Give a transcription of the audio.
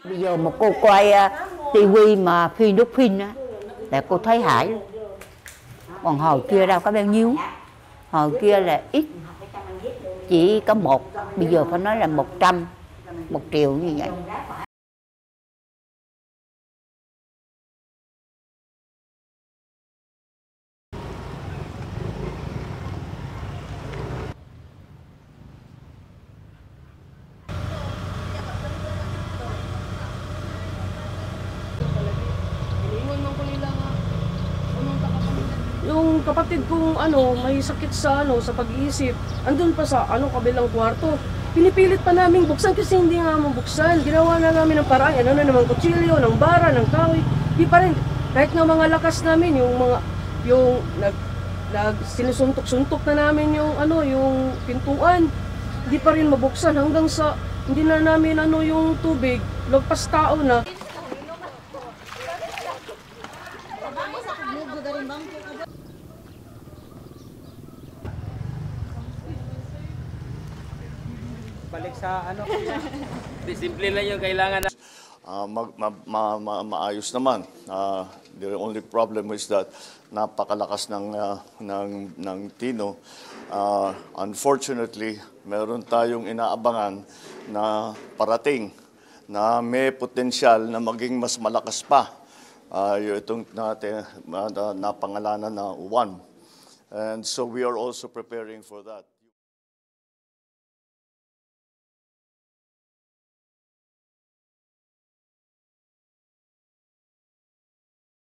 Bây giờ một cô quay tivi mà phim đúc phim á, là cô thấy hại luôn. Còn hồi kia đâu có bao nhiêu, hồi kia là ít, chỉ có một, bây giờ phải nói là 100, 1 triệu như vậy. Yung kapatid kong may sakit sa sa pag-iisip, andun pa sa kabilang kwarto. Pinipilit pa namin buksan kasi hindi nga mabuksan. Ginawa na namin ng paraan, na naman kutsilyo, ng bara, ng kahoy. Di pa rin, kahit nga mga lakas namin, yung sinusuntok-suntok na namin yung pintuan. Di pa rin mabuksan hanggang sa hindi na namin yung tubig, lagpas tao na. Balik sa simple lang yung kailangan. Maayos naman. The only problem is that napakalakas ng Tino. Unfortunately, meron tayong inaabangan na parating na may potensyal na maging mas malakas pa. Itong natin napangalanan na 1. And so we are also preparing for that.